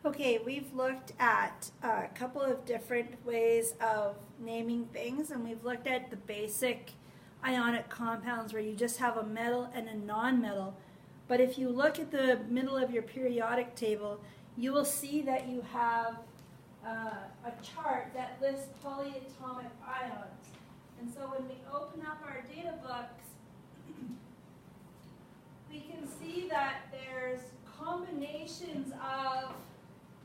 Okay, we've looked at a couple of different ways of naming things, and we've looked at the basic ionic compounds where you just have a metal and a non-metal. But if you look at the middle of your periodic table, you will see that you have a chart that lists polyatomic ions. And so when we open up our data books, we can see that there's combinations of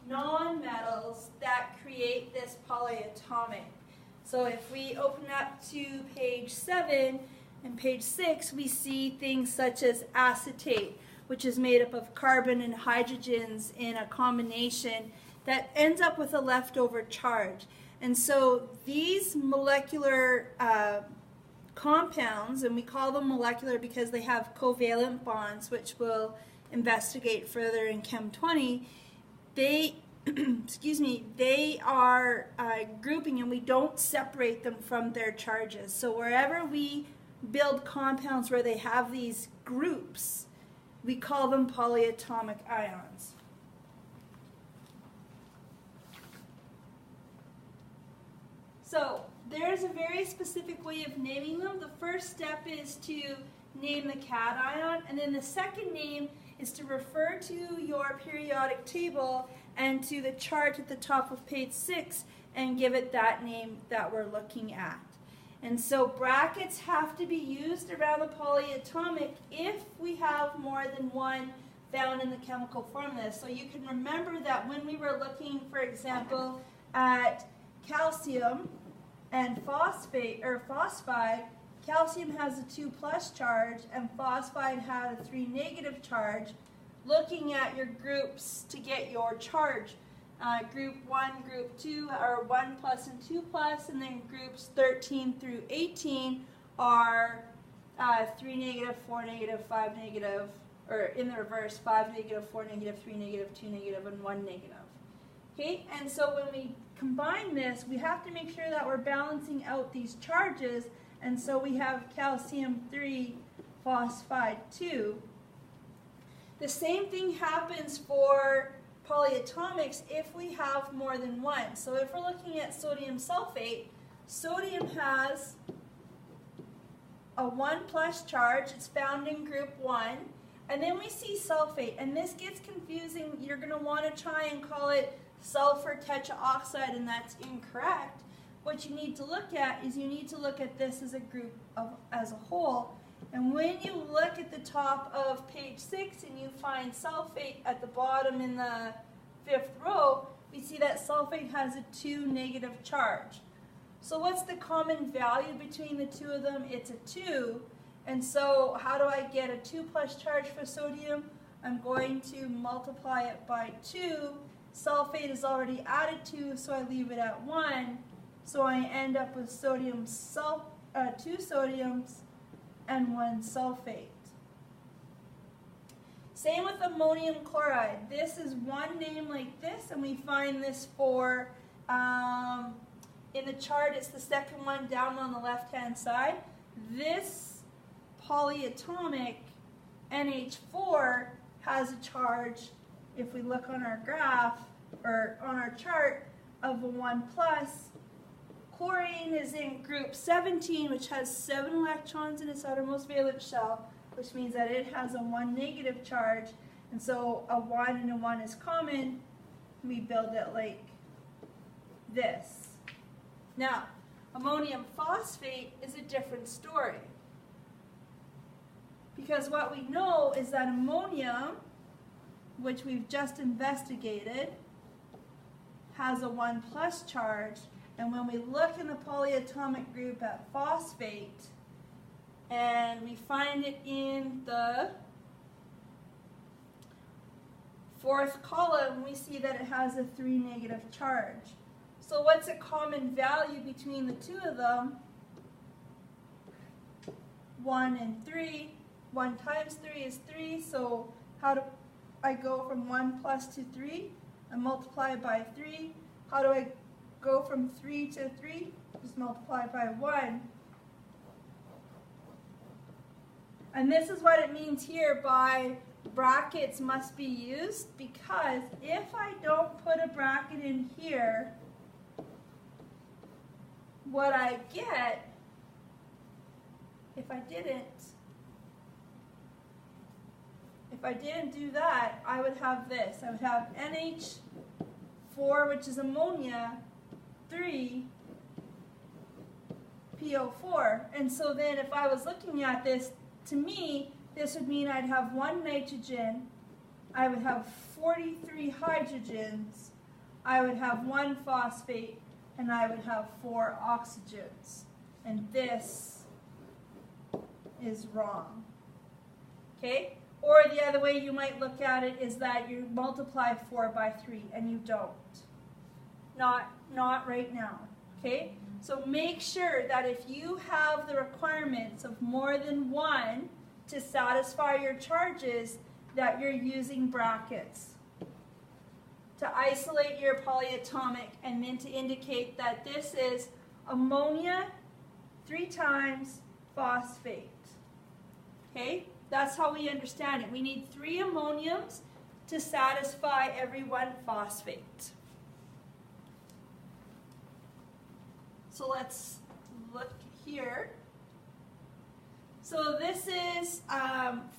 non-metals that create this polyatomic. So if we open up to page 7 and page 6, we see things such as acetate, which is made up of carbon and hydrogens in a combination that ends up with a leftover charge. And so these molecular compounds, and we call them molecular because they have covalent bonds, which we'll investigate further in Chem 20, they they are grouping, and we don't separate them from their charges. So wherever we build compounds where they have these groups, we call them polyatomic ions. So there's a very specific way of naming them. The first step is to name the cation, and then the second name is to refer to your periodic table and to the chart at the top of page 6 and give it that name that we're looking at. And so brackets have to be used around the polyatomic if we have more than one found in the chemical formula. So you can remember that when we were looking, for example, at calcium and phosphate or phosphide, calcium has a 2+ charge and phosphide had a 3- charge. Looking at your groups to get your charge, group 1, group 2 are 1+ and 2+, and then groups 13 through 18 are 3-, 4-, 5-, or in the reverse, 5-, 4-, 3-, 2-, and 1-. Okay, and so when we combine this, we have to make sure that we're balancing out these charges, and so we have calcium 3, phosphide 2. The same thing happens for polyatomics if we have more than one. So if we're looking at sodium sulfate, sodium has a 1+ charge. It's found in group 1. And then we see sulfate, and this gets confusing. You're going to want to try and call it sulfur tetraoxide, and that's incorrect. What you need to look at is you need to look at this as a group as a whole. And when you look at the top of page 6 and you find sulfate at the bottom in the 5th row, we see that sulfate has a 2- charge. So what's the common value between the two of them? It's a 2. And so how do I get a 2+ charge for sodium? I'm going to multiply it by 2. Sulfate is already added 2, so I leave it at 1. So I end up with 2 sodiums and 1 sulfate. Same with ammonium chloride. This is one name like this, and we find this for, in the chart, it's the second one down on the left-hand side. This polyatomic NH4 has a charge, if we look on our graph, or on our chart, of a 1+. Chlorine is in group 17, which has 7 electrons in its outermost valence shell, which means that it has a 1- charge. And so a 1 and a 1 is common. We build it like this. Now, ammonium phosphate is a different story. Because what we know is that ammonium, which we've just investigated, has a 1+ charge. And when we look in the polyatomic group at phosphate, and we find it in the 4th column, we see that it has a 3- charge. So what's a common value between the two of them? 1 and 3. 1 times 3 is 3, so how do I go from 1+ to 3? I multiply by 3. How do I go from 3 to 3? Just multiply by 1. And this is what it means here by brackets must be used, because if I don't put a bracket in here, what I get, if I didn't do that, I would have this. I would have NH4, which is ammonia, 3 PO4. And so then if I was looking at this, to me, this would mean I'd have 1 nitrogen, I would have 43 hydrogens, I would have 1 phosphate, and I would have 4 oxygens. And this is wrong. Okay? Or the other way you might look at it is that you multiply 4 by 3, and you don't. Not right now. Okay? So make sure that if you have the requirements of more than 1 to satisfy your charges, that you're using brackets to isolate your polyatomic, and then to indicate that this is ammonia 3 times phosphate. Okay? That's how we understand it. We need 3 ammoniums to satisfy every 1 phosphate. So let's look here. So this is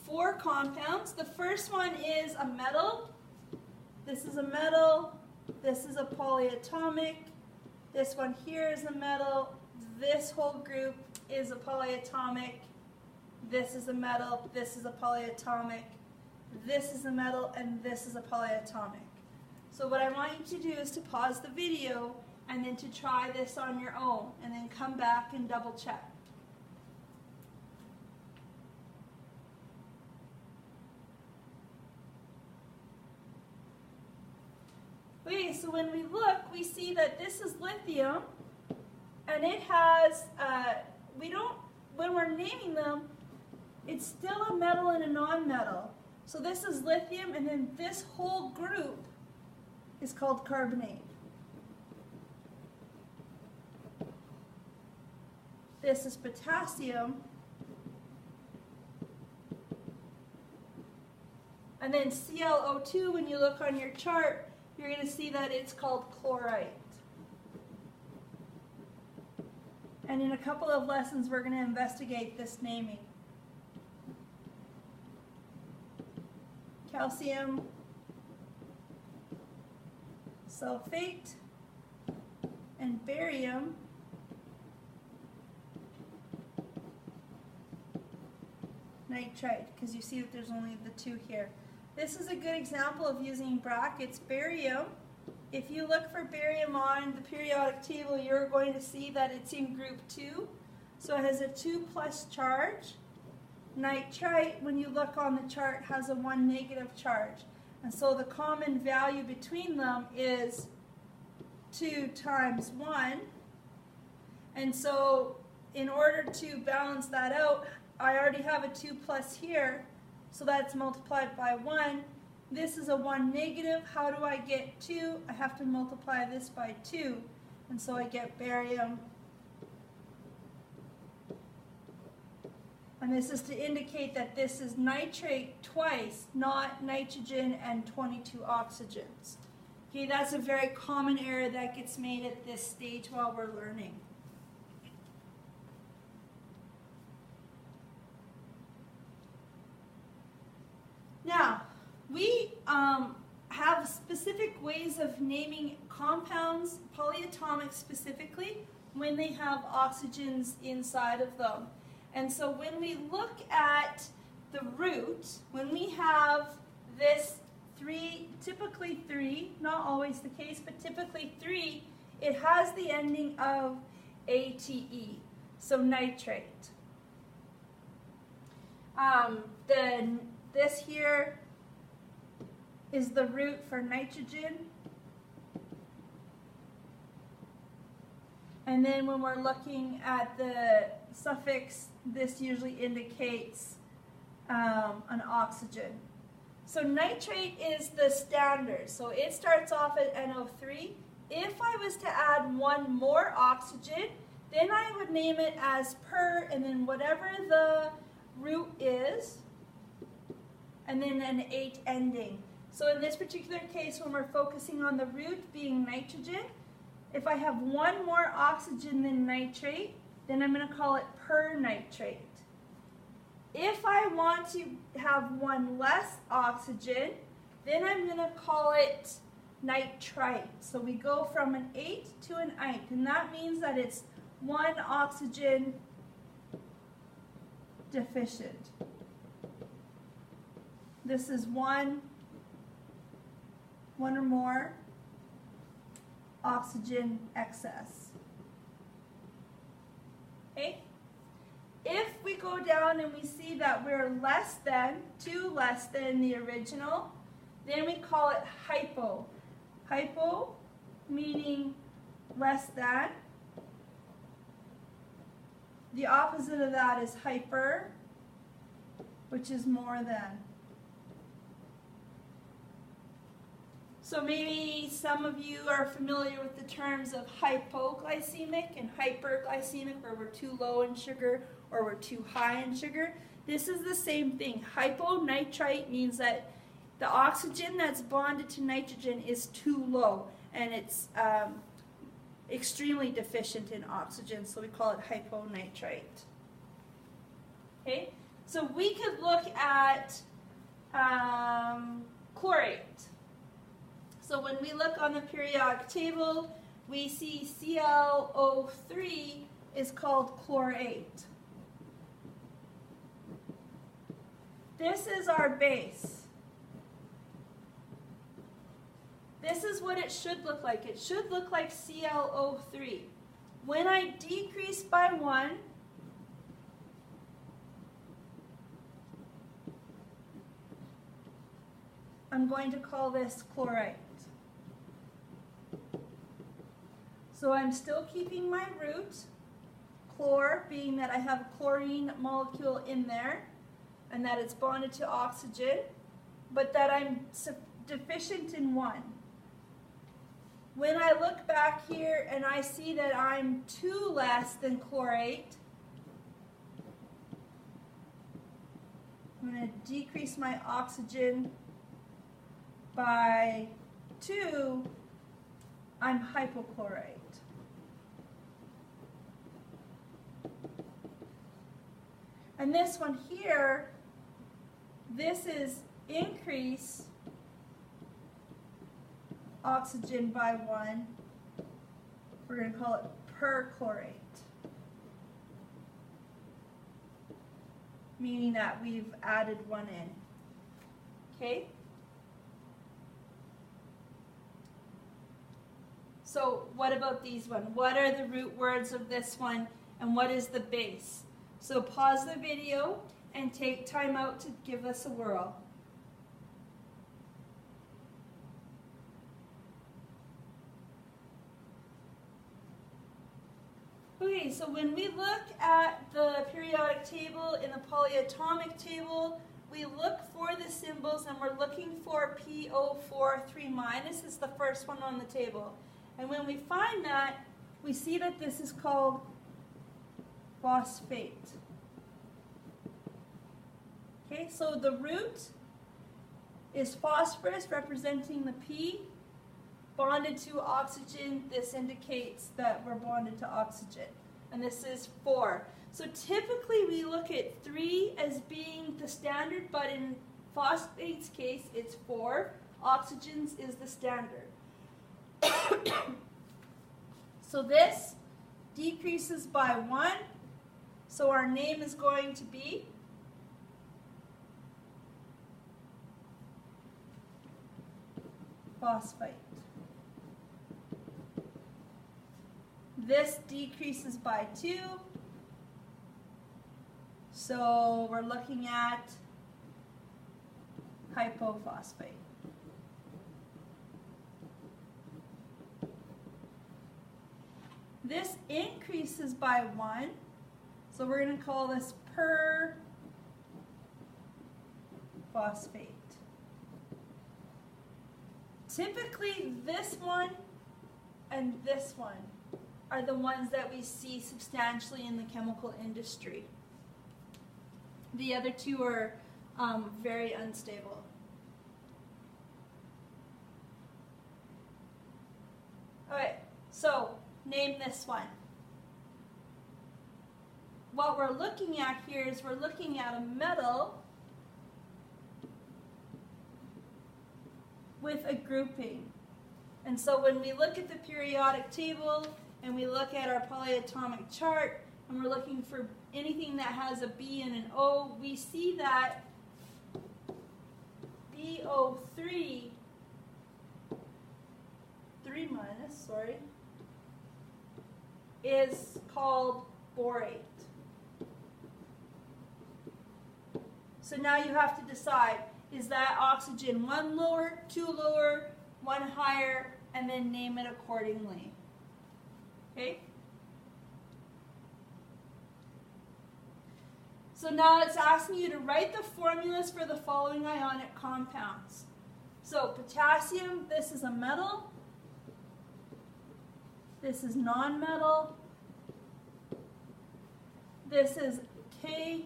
4 compounds. The first one is a metal. This is a metal. This is a polyatomic. This one here is a metal. This whole group is a polyatomic. This is a metal. This is a polyatomic. This is a metal, and this is a polyatomic. So what I want you to do is to pause the video and then to try this on your own, and then come back and double check. Okay, so when we look, we see that this is lithium, and it has, when we're naming them, it's still a metal and a non-metal. So this is lithium, and then this whole group is called carbonate. This is potassium. And then ClO2, when you look on your chart, you're going to see that it's called chlorite. And in a couple of lessons, we're going to investigate this naming. Calcium sulfate and barium nitrite, because you see that there's only the 2 here. This is a good example of using brackets. Barium, if you look for barium on the periodic table, you're going to see that it's in group 2. So it has a 2+ charge. Nitrite, when you look on the chart, has a 1 negative charge. And so the common value between them is 2 times 1. And so in order to balance that out, I already have a 2+ here, so that's multiplied by 1. This is a 1 negative. How do I get 2? I have to multiply this by 2, and so I get barium. And this is to indicate that this is nitrate twice, not nitrogen and 22 oxygens. Okay, that's a very common error that gets made at this stage while we're learning. Now, we have specific ways of naming compounds, polyatomic specifically, when they have oxygens inside of them. And so when we look at the root, when we have this 3, typically 3, not always the case, but typically 3, it has the ending of ATE, so nitrate. This here is the root for nitrogen. And then when we're looking at the suffix, this usually indicates an oxygen. So nitrate is the standard. So it starts off at NO3. If I was to add 1 more oxygen, then I would name it as per, and then whatever the root is, and then an 8 ending. So in this particular case, when we're focusing on the root being nitrogen, if I have one more oxygen than nitrate, then I'm going to call it pernitrate. If I want to have one less oxygen, then I'm going to call it nitrite. So we go from an 8 to an 8, and that means that it's one oxygen deficient. This is one or more oxygen excess. Okay? If we go down and we see that we're less than, 2 less than the original, then we call it hypo. Hypo meaning less than. The opposite of that is hyper, which is more than. So maybe some of you are familiar with the terms of hypoglycemic and hyperglycemic, where we're too low in sugar or we're too high in sugar. This is the same thing. Hyponitrite means that the oxygen that's bonded to nitrogen is too low, and it's extremely deficient in oxygen, so we call it hyponitrite. Okay, so we could look at chlorate. So when we look on the periodic table, we see ClO3 is called chlorate. This is our base. This is what it should look like. It should look like ClO3. When I decrease by 1, I'm going to call this chlorite. So I'm still keeping my root, chlor being that I have a chlorine molecule in there and that it's bonded to oxygen, but that I'm deficient in 1. When I look back here and I see that I'm 2 less than chlorate, I'm going to decrease my oxygen by 2, I'm hypochlorite. And this one here, this is increase oxygen by 1. We're going to call it perchlorate, meaning that we've added 1 in. Okay? So what about these one? What are the root words of this one, and what is the base? So pause the video and take time out to give us a whirl. Okay, so when we look at the periodic table in the polyatomic table, we look for the symbols and we're looking for PO4 3- is the first one on the table. And when we find that, we see that this is called phosphate. Okay, so the root is phosphorus representing the P, bonded to oxygen. This indicates that we're bonded to oxygen. And this is 4. So typically we look at 3 as being the standard, but in phosphate's case it's 4. Oxygen's is the standard. So this decreases by 1. So our name is going to be phosphate. This decreases by 2. So we're looking at hypophosphate. This increases by 1, so we're going to call this perphosphate. Typically, this one and this one are the ones that we see substantially in the chemical industry. The other two are very unstable. Alright, so name this one. What we're looking at here is we're looking at a metal with a grouping. And so when we look at the periodic table and we look at our polyatomic chart and we're looking for anything that has a B and an O, we see that BO3, 3 minus, sorry, is called borate. So now you have to decide, is that oxygen 1 lower, 2 lower, 1 higher, and then name it accordingly. Okay? So now it's asking you to write the formulas for the following ionic compounds. So potassium, this is a metal. This is non-metal. This is K.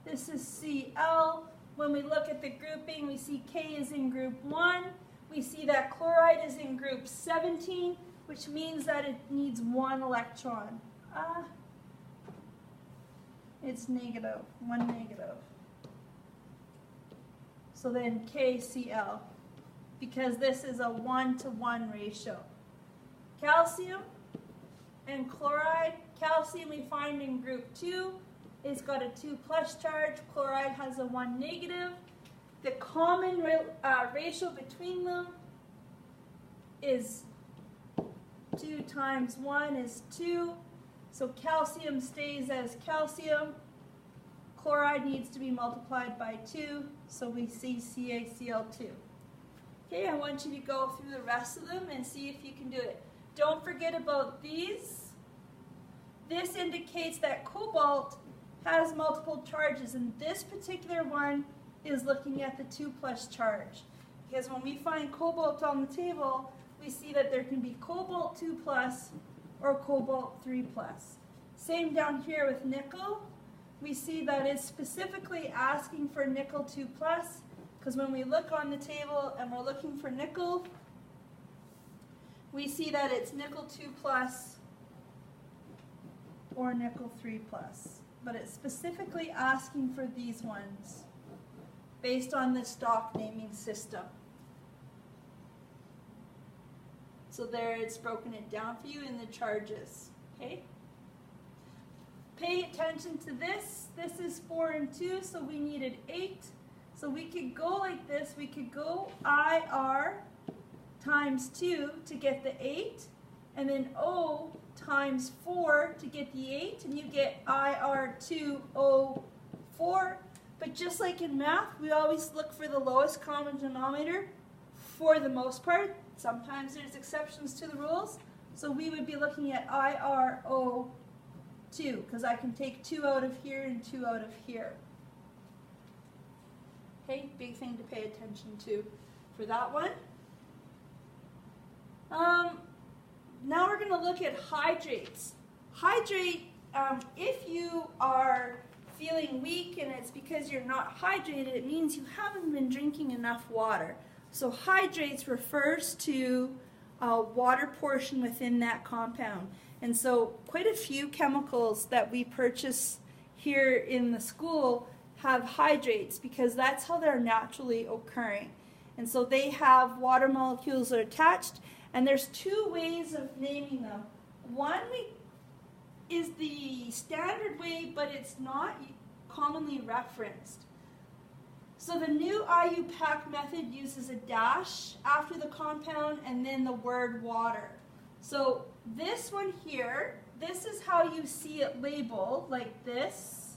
This is Cl. When we look at the grouping, we see K is in group 1. We see that chloride is in group 17, which means that it needs 1 electron. It's negative, 1 negative. So then KCl, because this is a 1-to-1 ratio. Calcium and chloride. Calcium we find in group 2. It's got a 2+ charge. Chloride has a 1 negative. The common ratio between them is 2 times 1 is 2. So calcium stays as calcium. Chloride needs to be multiplied by 2. So we see CaCl2. Okay, I want you to go through the rest of them and see if you can do it. Don't forget about these. This indicates that cobalt has multiple charges, and this particular one is looking at the 2+ charge. Because when we find cobalt on the table, we see that there can be cobalt 2+ or cobalt 3+. Same down here with nickel. We see that it's specifically asking for nickel 2+, because when we look on the table and we're looking for nickel, we see that it's nickel 2+ or nickel 3+. But it's specifically asking for these ones based on the stock naming system. So there it's broken it down for you in the charges. Okay? Pay attention to this. This is 4 and 2, so we needed 8. So we could go like this. We could go IR times 2 to get the 8, and then O times 4 to get the 8, and you get IR2O4. But just like in math, we always look for the lowest common denominator for the most part. Sometimes there's exceptions to the rules. So we would be looking at IRO2, because I can take 2 out of here and 2 out of here. Okay, big thing to pay attention to for that one. Now we're going to look at hydrates. Hydrate, if you are feeling weak and it's because you're not hydrated, it means you haven't been drinking enough water. So hydrates refers to a water portion within that compound. And so quite a few chemicals that we purchase here in the school have hydrates because that's how they're naturally occurring. And so they have water molecules that are attached. And there's 2 ways of naming them. One is the standard way, but it's not commonly referenced. So the new IUPAC method uses a dash after the compound and then the word water. So this one here, this is how you see it labeled, like this.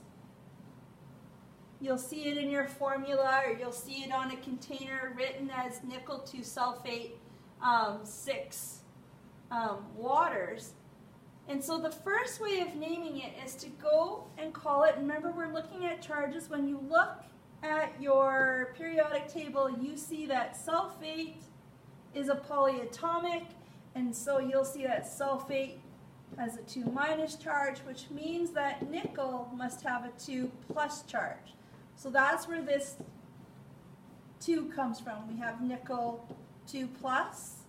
You'll see it in your formula, or you'll see it on a container written as nickel 2 sulfate 6 waters. And so the first way of naming it is to go and call it, remember we're looking at charges, when you look at your periodic table you see that sulfate is a polyatomic, and so you'll see that sulfate has a 2- charge, which means that nickel must have a 2+ charge. So that's where this 2 comes from. We have nickel 2 plus,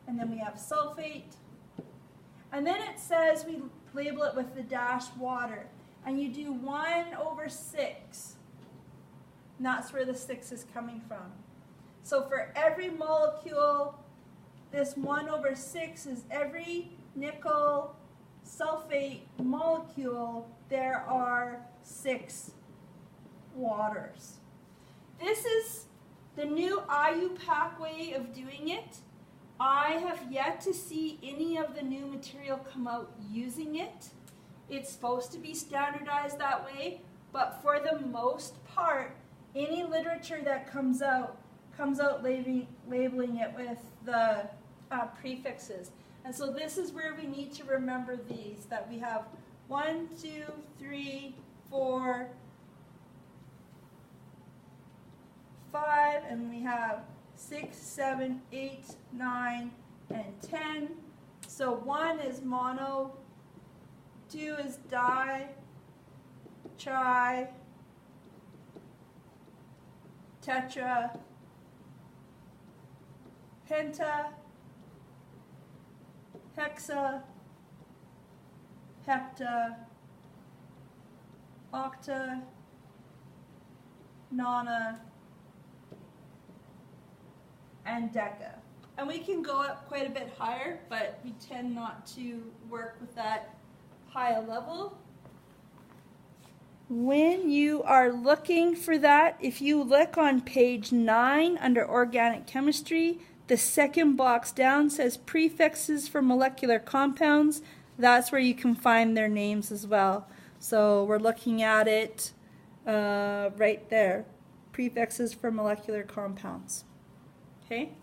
and then we have sulfate. And then it says we label it with the dash water. And you do 1/6. And that's where the 6 is coming from. So for every molecule, this 1/6 is every nickel sulfate molecule, there are 6 waters. This is the new IUPAC way of doing it. I have yet to see any of the new material come out using it. It's supposed to be standardized that way, but for the most part, any literature that comes out labeling it with the prefixes. And so this is where we need to remember these, that we have 1, 2, 3, 4, 5, and we have 6, 7, 8, 9, and 10. So 1 is mono, 2 is di, tri, tetra, penta, hexa, hepta, octa, nona, and deca. And we can go up quite a bit higher, but we tend not to work with that high a level. When you are looking for that, if you look on page 9 under organic chemistry, the second box down says prefixes for molecular compounds. That's where you can find their names as well. So we're looking at it right there, prefixes for molecular compounds. Okay?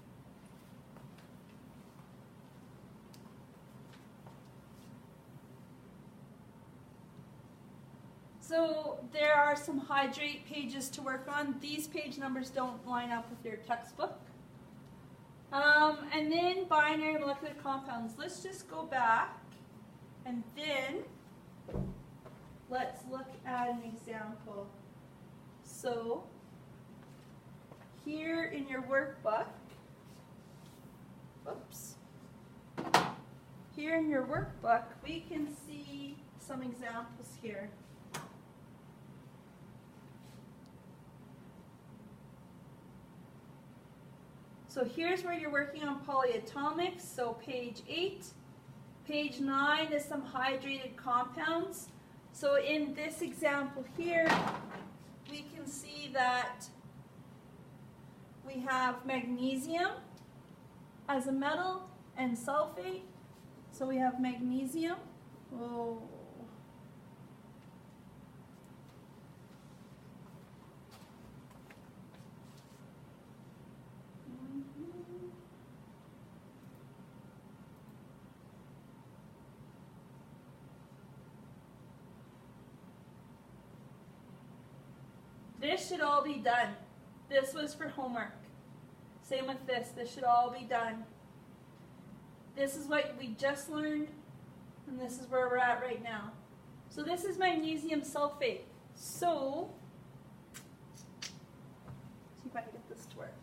So there are some hydrate pages to work on. These page numbers don't line up with your textbook. And then binary molecular compounds. Let's just go back and then let's look at an example. So here in your workbook, here in your workbook, we can see some examples here. So here's where you're working on polyatomics, so page 8. Page 9 is some hydrated compounds. So in this example here, we can see that we have magnesium as a metal and sulfate. So we have magnesium. Oh. This should all be done. This was for homework. Same with this. This should all be done. This is what we just learned, and this is where we're at right now. So this is magnesium sulfate. So, see if I can get this to work.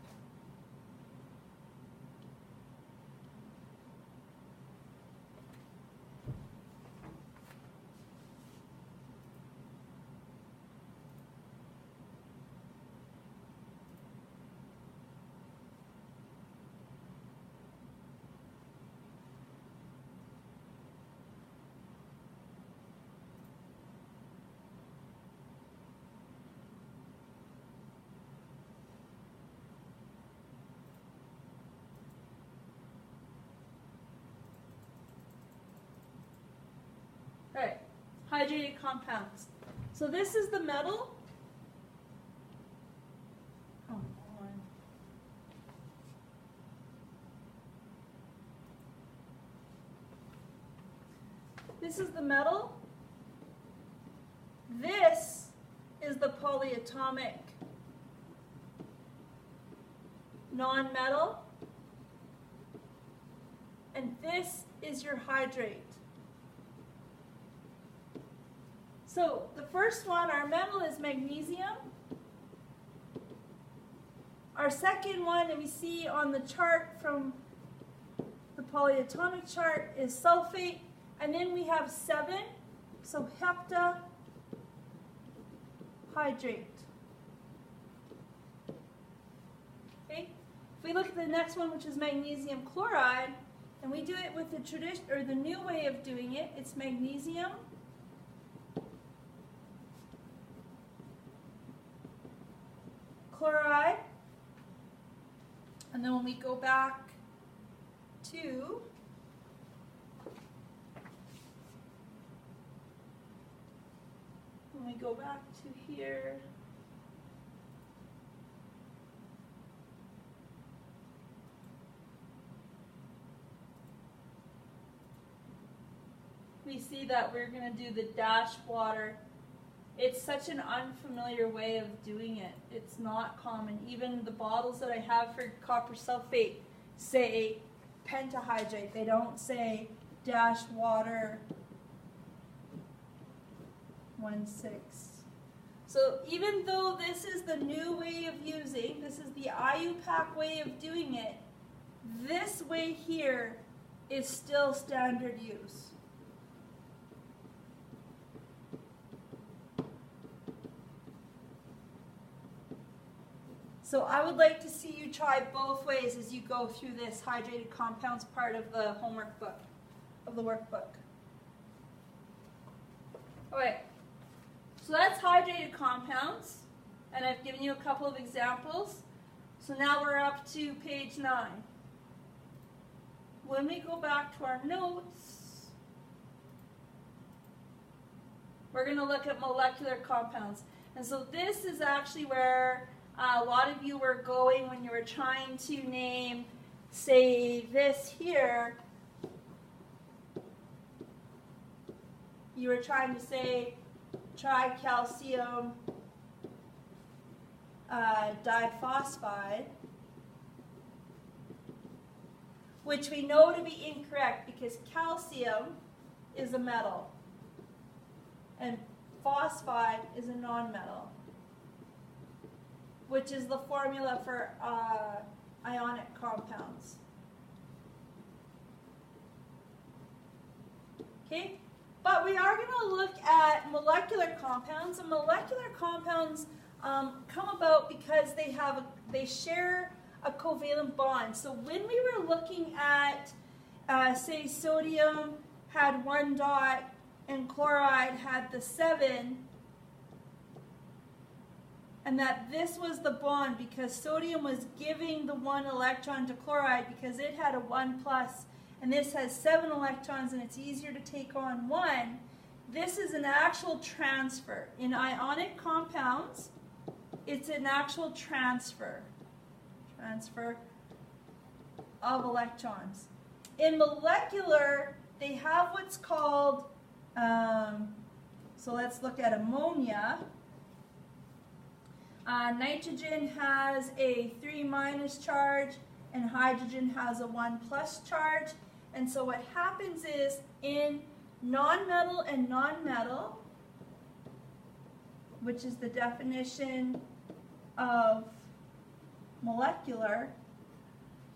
Alright, hydrated compounds. So this is the metal. Come on. This is the metal. This is the polyatomic non-metal. And this is your hydrate. So the first one, our metal, is magnesium. Our second one that we see on the chart from the polyatomic chart is sulfate, and then we have 7, so heptahydrate. Okay? If we look at the next one, which is magnesium chloride, and we do it with the tradition or the new way of doing it, it's magnesium chloride. And then when we go back to here, we see that we're going to do the dash water. It's such an unfamiliar way of doing it. It's not common. Even the bottles that I have for copper sulfate say pentahydrate. They don't say dash water 1,6. So even though this is the new way of using, this is the IUPAC way of doing it, this way here is still standard use. So I would like to see you try both ways as you go through this hydrated compounds part of the homework book, of the workbook. Okay, so that's hydrated compounds, and I've given you a couple of examples. So now we're up to page 9. When we go back to our notes, we're going to look at molecular compounds. And so this is actually where a lot of you were going when you were trying to name, say, this here. You were trying to say tricalcium diphosphide, which we know to be incorrect because calcium is a metal and phosphide is a nonmetal, which is the formula for ionic compounds. Okay, but we are going to look at molecular compounds, and molecular compounds come about because they share a covalent bond. So when we were looking at, say, sodium had 1 dot and chloride had the 7, and that this was the bond because sodium was giving the 1 electron to chloride because it had a 1 plus, and this has 7 electrons and it's easier to take on 1. This is an actual transfer. In ionic compounds, it's an actual transfer of electrons. In molecular, they have what's called, so let's look at ammonia. Nitrogen has a 3 minus charge and hydrogen has a 1 plus charge. And so what happens is in nonmetal and nonmetal, which is the definition of molecular,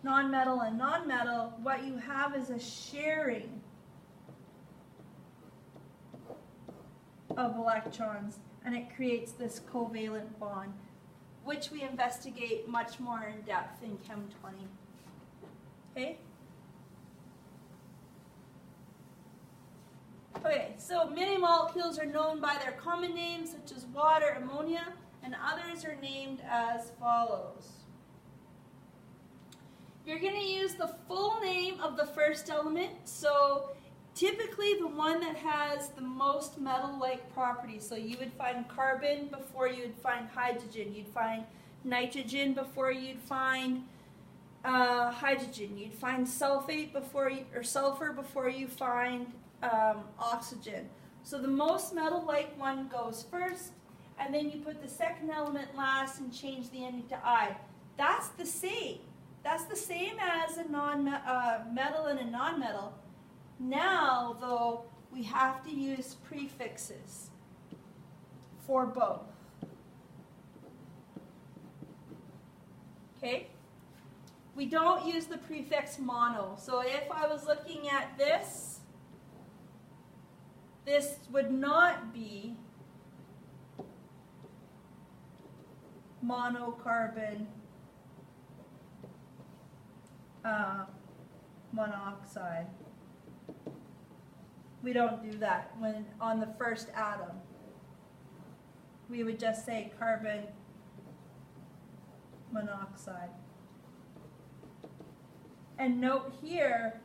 nonmetal and nonmetal, what you have is a sharing of electrons, and it creates this covalent bond, which we investigate much more in depth in Chem 20. Okay? Okay, so many molecules are known by their common names, such as water, ammonia, and others are named as follows. You're going to use the full name of the first element, so typically the one that has the most metal-like properties. So you would find carbon before you would find hydrogen. You'd find nitrogen before you'd find hydrogen. You'd find sulfate before or sulfur before you find oxygen. So the most metal-like one goes first, and then you put the second element last and change the ending to I. That's the same. That's the same as a metal and a nonmetal. Now, though, we have to use prefixes for both. Okay? We don't use the prefix mono. So if I was looking at this, this would not be monocarbon monoxide. We don't do that when on the first atom. We would just say carbon monoxide. And note here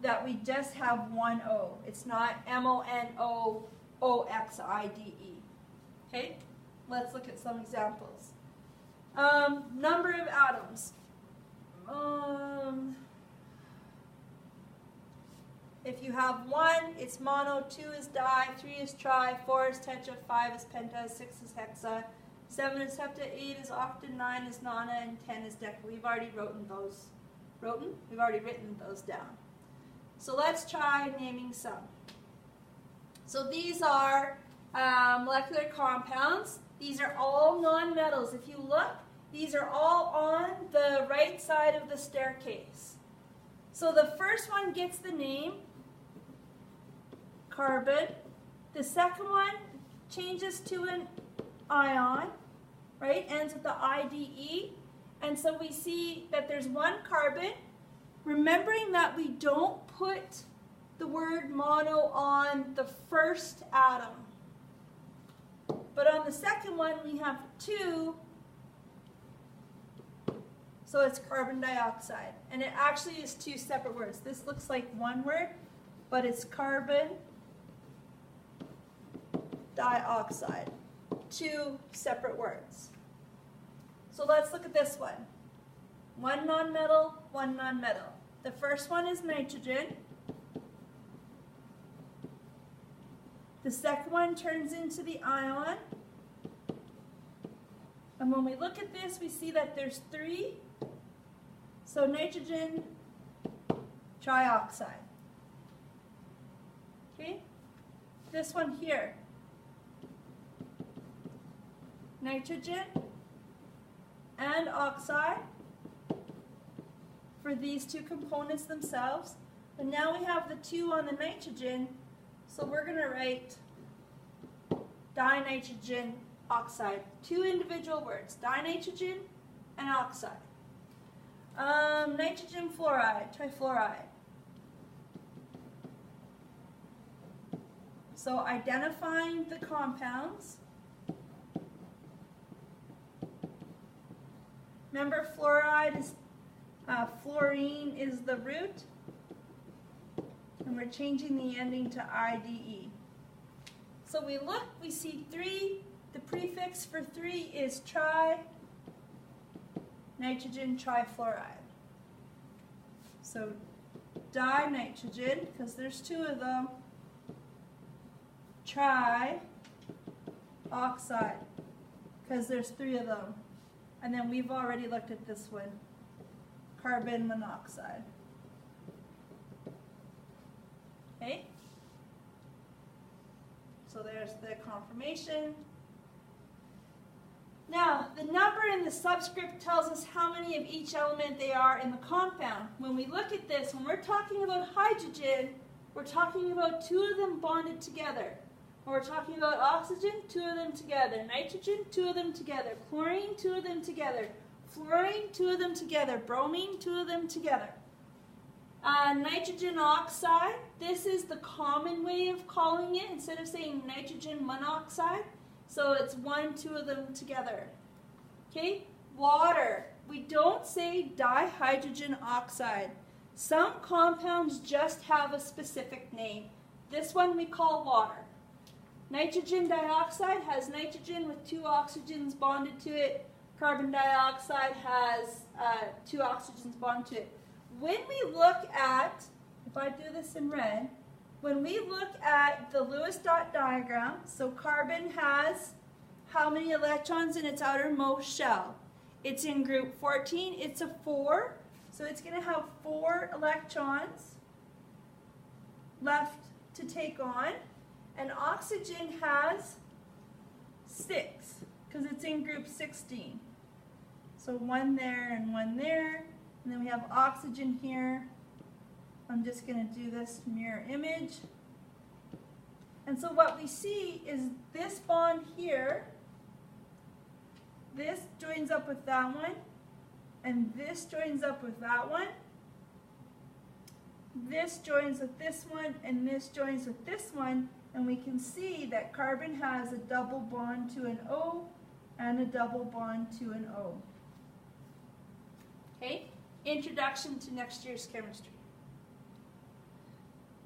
that we just have one O. It's not M-O-N-O-O-X-I-D-E. Okay? Let's look at some examples. Number of atoms. If you have 1, it's mono, 2 is di, 3 is tri, 4 is tetra, 5 is penta, 6 is hexa, 7 is hepta, 8 is octa, 9 is nona, and 10 is deca. We've already written those. We've already written those down. So let's try naming some. So these are molecular compounds. These are all nonmetals. If you look, these are all on the right side of the staircase. So the first one gets the name carbon. The second one changes to an ion, right? Ends with the IDE. And so we see that there's one carbon. Remembering that we don't put the word mono on the first atom. But on the second one, we have 2. So it's carbon dioxide. And it actually is 2 separate words. This looks like one word, but it's carbon dioxide. 2 separate words. So let's look at this one. One nonmetal, one nonmetal. The first one is nitrogen. The second one turns into the ion. And when we look at this, we see that there's 3. So nitrogen trioxide. Okay? This one here. Nitrogen and oxide for these 2 components themselves. And now we have the 2 on the nitrogen, so we're going to write dinitrogen oxide. 2 individual words, dinitrogen and oxide. Nitrogen fluoride, trifluoride. So identifying the compounds. Remember, fluoride is fluorine is the root, and we're changing the ending to IDE. So we look, we see 3. The prefix for 3 is nitrogen trifluoride. So dinitrogen, because there's 2 of them, trioxide, because there's 3 of them. And then we've already looked at this one, carbon monoxide. Okay? So there's the confirmation. Now, the number in the subscript tells us how many of each element they are in the compound. When we look at this, when we're talking about hydrogen, we're talking about 2 of them bonded together. When we're talking about oxygen, 2 of them together. Nitrogen, 2 of them together. Chlorine, 2 of them together. Fluorine, 2 of them together. Bromine, 2 of them together. Nitrogen oxide, this is the common way of calling it instead of saying nitrogen monoxide. So it's 1, 2 of them together. Okay? Water, we don't say dihydrogen oxide. Some compounds just have a specific name. This one we call water. Nitrogen dioxide has nitrogen with 2 oxygens bonded to it. Carbon dioxide has 2 oxygens bonded to it. When we look at, if I do this in red, when we look at the Lewis dot diagram, so carbon has how many electrons in its outermost shell? It's in group 14, it's a 4, so it's going to have 4 electrons left to take on. And oxygen has 6, because it's in group 16. So one there and one there. And then we have oxygen here. I'm just going to do this mirror image. And so what we see is this bond here, this joins up with that one, and this joins up with that one. This joins with this one, and this joins with this one, and we can see that carbon has a double bond to an O and a double bond to an O. Okay, introduction to next year's chemistry.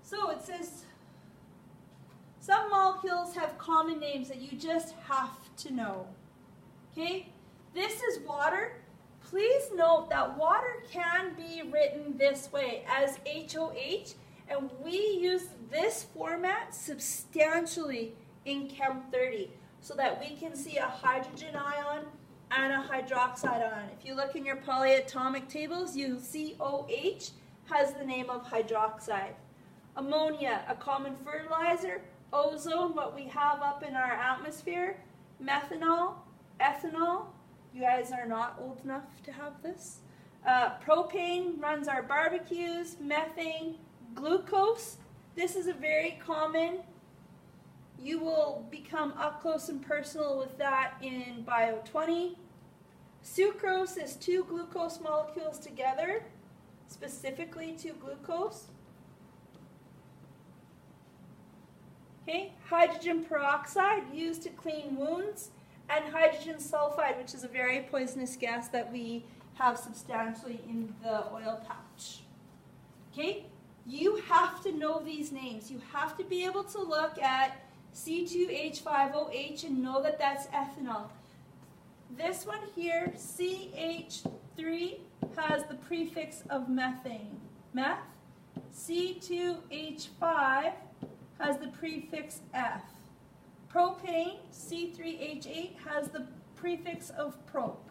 So it says, some molecules have common names that you just have to know. Okay, this is water. Please note that water can be written this way as HOH, and we use this format substantially in Chem 30 so that we can see a hydrogen ion and a hydroxide ion. If you look in your polyatomic tables, you'll see OH has the name of hydroxide. Ammonia, a common fertilizer. Ozone, what we have up in our atmosphere. Methanol, ethanol. You guys are not old enough to have this. Propane runs our barbecues. Methane, glucose. This is a very common. You will become up close and personal with that in Bio 20. Sucrose is two glucose molecules together, specifically two glucose. Okay, hydrogen peroxide used to clean wounds, and hydrogen sulfide, which is a very poisonous gas that we have substantially in the oil patch. Okay, you have to know these names. You have to be able to look at C2H5OH and know that that's ethanol. This one here, CH3, has the prefix of methane, meth. C2H5 has the prefix F. Propane, C3H8, has the prefix of prop.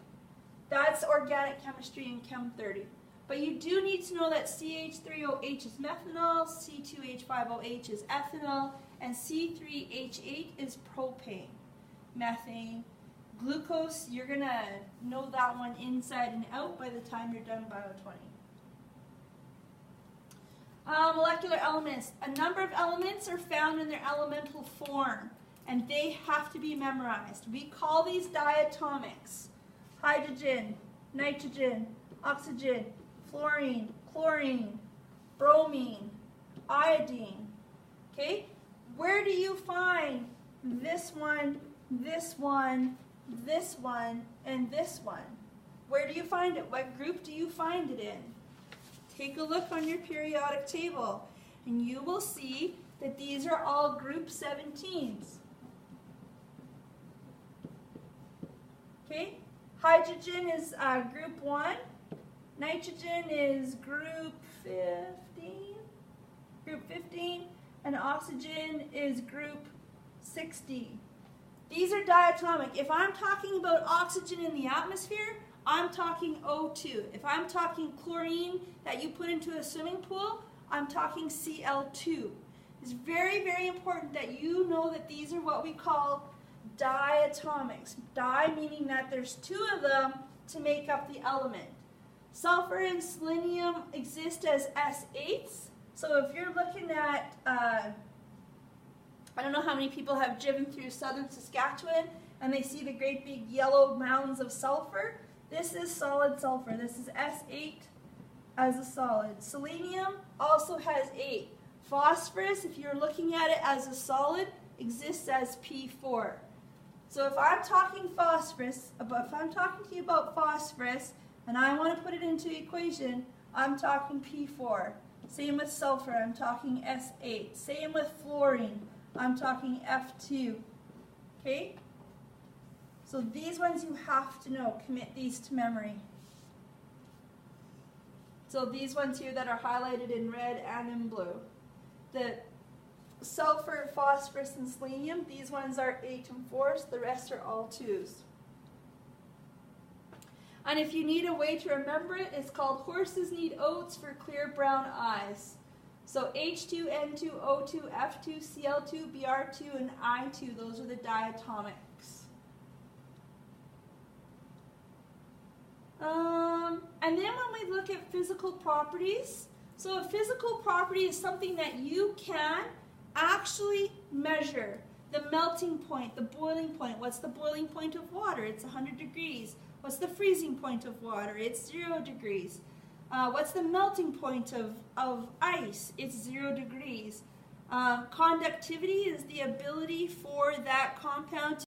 That's organic chemistry in Chem 30. But you do need to know that CH3OH is methanol, C2H5OH is ethanol, and C3H8 is propane, methane. Glucose, you're going to know that one inside and out by the time you're done Bio 20. Molecular elements. A number of elements are found in their elemental form, and they have to be memorized. We call these diatomics. Hydrogen, nitrogen, oxygen, fluorine, chlorine, bromine, iodine. Okay? Where do you find this one, this one, this one, and this one? Where do you find it? What group do you find it in? Take a look on your periodic table, and you will see that these are all group 17s. Okay? Hydrogen is group 1. Nitrogen is group 15. And oxygen is group 60. These are diatomic. If I'm talking about oxygen in the atmosphere, I'm talking O2. If I'm talking chlorine that you put into a swimming pool, I'm talking Cl2. It's very, very important that you know that these are what we call diatomics. Di meaning that there's two of them to make up the element. Sulfur and selenium exist as S8s. So if you're looking at, I don't know how many people have driven through southern Saskatchewan and they see the great big yellow mounds of sulfur. This is solid sulfur. This is S8 as a solid. Selenium also has 8. Phosphorus, if you're looking at it as a solid, exists as P4. So if I'm talking phosphorus, if I'm talking to you about phosphorus and I want to put it into equation, I'm talking P4. Same with sulfur, I'm talking S8. Same with fluorine, I'm talking F2. Okay? So these ones you have to know. Commit these to memory. So these ones here that are highlighted in red and in blue. The sulfur, phosphorus, and selenium, these ones are 8 and 4s. The rest are all 2s. And if you need a way to remember it, it's called horses need oats for clear brown eyes. So H2, N2, O2, F2, Cl2, Br2, and I2, those are the diatomics. And then when we look at physical properties, so a physical property is something that you can actually measure. The melting point, the boiling point. What's the boiling point of water? It's 100 degrees. What's the freezing point of water? It's 0 degrees. What's the melting point of ice? It's 0 degrees. Conductivity is the ability for that compound to